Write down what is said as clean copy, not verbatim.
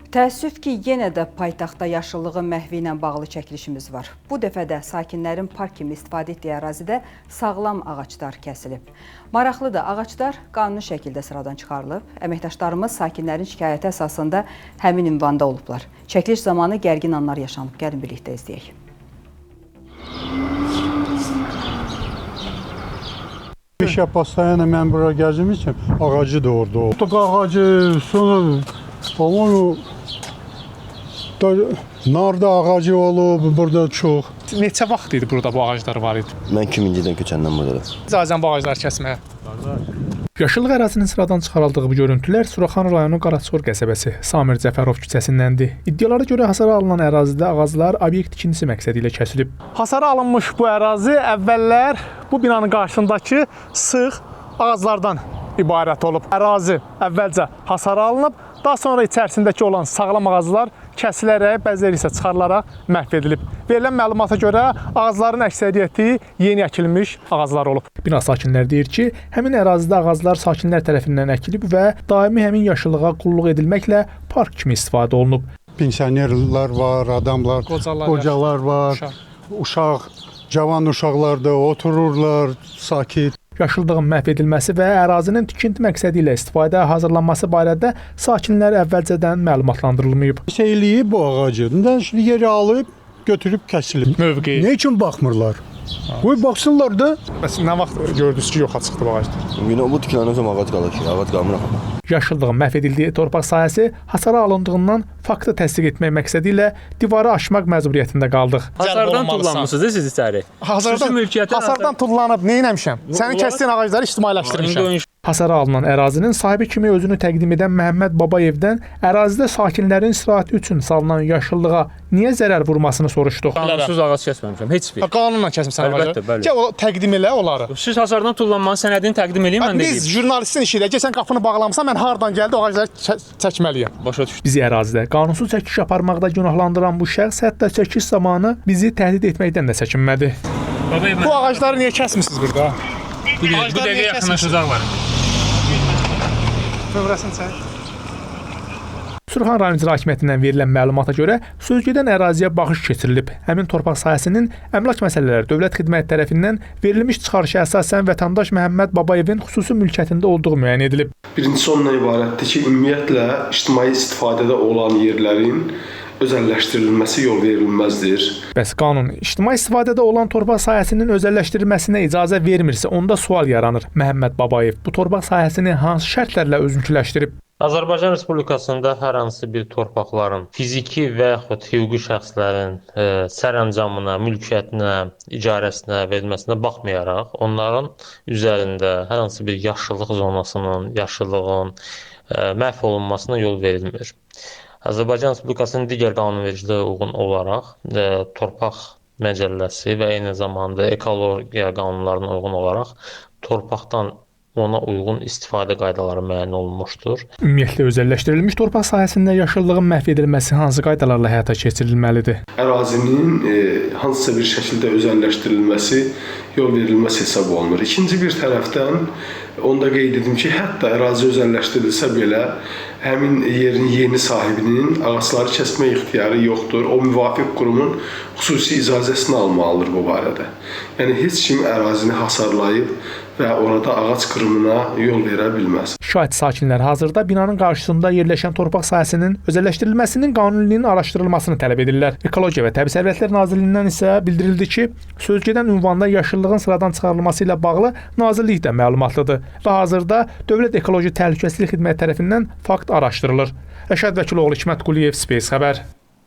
Təəssüf ki, yenə də paytaxtda yaşıllığın məhvi ilə bağlı çəkilişimiz var. Bu dəfə də sakinlərin park kimi istifadə etdiyi ərazidə sağlam ağaclar kəsilib. Maraqlıdır, ağaclar qanuni şəkildə sıradan çıxarılıb. Əməkdaşlarımız sakinlərin şikayəti əsasında həmin ünvanda olublar. Çəkiliş zamanı gərgin anlar yaşanıb. Gəlin birlikdə izləyək. Beş pastayana mən bura gəzdim üçün ağacı da orada oldu. Ağacı, sonra onu narda ağacı olub, burada çox. Neçə vaxt idi burada bu ağaclar var idi? Mən 2000-ci ildən köçəndən buradadır. İcazən bu ağacları kəsməyə. Yaşıllıq ərazinin sıradan çıxarıldığı bu görüntülər Suraxanı rayonu Qaraçor qəsəbəsi Samir Cəfərov küçəsindəndir. İddialara görə hasara alınan ərazidə ağaclar obyekt tikintisi məqsədi ilə kəsilib. Hasara alınmış bu ərazi əvvəllər bu binanın qarşısındakı sıx ağaclardan ibarət olub. Ərazi əvvəlcə hasara alınıb, daha sonra içərisindəki olan sağlam ağaclar kəsilərək, bəziləri isə çıxarılaraq məhv edilib. Verilən məlumata görə ağacların əksəriyyəti yeni əkilmiş ağaclar olub. Bina sakinləri deyir ki, həmin ərazidə ağaclar sakinlər tərəfindən əkilib və daimi həmin yaşıllığa qulluq edilməklə park kimi istifadə olunub. Pensionerlər var, adamlar, qocalar var, uşaq, cavan uşaqlar da otururlar, sakit. Yaşıllığın məhv edilməsi və ərazinin tikinti məqsədi ilə istifadəyə hazırlanması barədə sakinlər əvvəlcədən məlumatlandırılmayıb. Eləyib bu ağacı, yeri alıb, götürüb kəsilib. Mövqeyi. Ne üçün baxmırlar? Qoy baxsınlar da. Bəs nə vaxt gördünüz ki, yoxa çıxdı bu ağaclar? Günə bu tikilən zaman ağac qalır ki, ağac qalmır. Yaşıllığın məhv edildiyi torpaq sahəsi hasara alındığından faktı təsdiq etmək məqsədi ilə divarı aşmaq məcburiyyətində qaldıq. Hasardan tullanmısınız siz içəri? Hasardan tullanıb, nə etmişəm? Sənin kəsdiyin ağacları ictimailəşdirmişəm. Hasara alınan ərazinin sahibi kimi özünü təqdim edən Məhəmməd Babayevdən ərazidə sakinlərin istirahəti üçün salınan yaşıllığa niyə zərər vurmasını soruşduq. Qanunsuz ağac kəsməmişəm, heç bir. Qanunla kəsmisən ağacı. Əlbəttə, bəli. Gəl o təqdim elə onları. Siz hasardan tullanmanın sənədini təqdim edin, mən də Biz edeyim. jurnalistin işidir. Sən qapını bağlamısan, mən hardan gəldi o ağacları çəkməliyəm. Başa düşdüm. Bizi ərazidə qanunsuz çəkiş aparmaqda günahlandıran bu şəxs hətta çəkiş zamanı bizi təhdid etməkdən də çəkinmədi. Bu ağacları niyə kəsmisiniz burada? Bu dəqiqə yaxınlaşacaqlar. Nömrəsini çək. Suraxanı rayon icra hakimiyyətindən verilən məlumata görə sözgedən əraziyə baxış keçirilib. Həmin torpaq sahəsinin əmlak məsələləri Dövlət Xidməti tərəfindən verilmiş çıxarışa əsasən vətəndaş Məhəmməd Babayevin xüsusi mülkiyyətində olduğu müəyyən edilib. Birincisi ondan ibarətdir ki, ümumiyyətlə ictimai istifadədə olan yerlərin özəlləşdirilməsi yol verilməzdir. Bəs qanun ictimai istifadədə olan torpaq sahəsinin özəlləşdirilməsinə icazə vermirsə, onda sual yaranır. Məhəmməd Babayev bu torpaq sahəsini hansı şərtlərlə özünkiləşdirib? Azərbaycan Respublikasında hər hansı bir torpaqların fiziki və yaxud hüquqi şəxslərin sərəncamına, mülkiyyətinə, icarəsinə verilməsinə baxmayaraq, onların üzərində hər hansı bir yaşıllıq zonasının, yaşıllığın məhv olunmasına yol verilmir. Azərbaycan Respublikasının digər qanunvericiliyə uyğun olaraq torpaq məcəlləsi və eyni zamanda ekologiya qanunlarına uyğun olaraq torpaqdan ona uyğun istifadə qaydaları müəyyən olunmuşdur. Ümumiyyətlə özəlləşdirilmiş torpaq sahəsində yaşıllığın məhv edilməsi hansı qaydalarla həyata keçirilməlidir? Ərazinin hansısa bir şəkildə özəlləşdirilməsi yol verilməsi hesab olunur. İkinci bir tərəfdən onda qeyd edim ki, hətta ərazi özəlləşdirilsə belə həmin yerin yeni sahibinin ağacları kəsmə ixtiyarı yoxdur. O müvafiq qurumun xüsusi icazəsini almalıdır bu barədə. Yəni heç kim ərazini hasarlayıb və orada ağac qırımına yol verə bilməz. Şahid sakinlər hazırda binanın qarşısında yerləşən torpaq sahəsinin özəlləşdirilməsinin qanuniliyinin araşdırılmasını tələb edirlər. Ekologiya və Təbii Sərvətlər Nazirliyindən isə bildirildi ki, sözgedən ünvanda yaşıllığın sıradan çıxarılması ilə bağlı Nazirlik də məlumatlıdır və hazırda Dövlət Ekoloji Təhlükəsizlik Xidməti tərəfindən fakt araşdırılır. Rəşad Vəkiloğlu, Hikmət Quliyev, Space xəbər.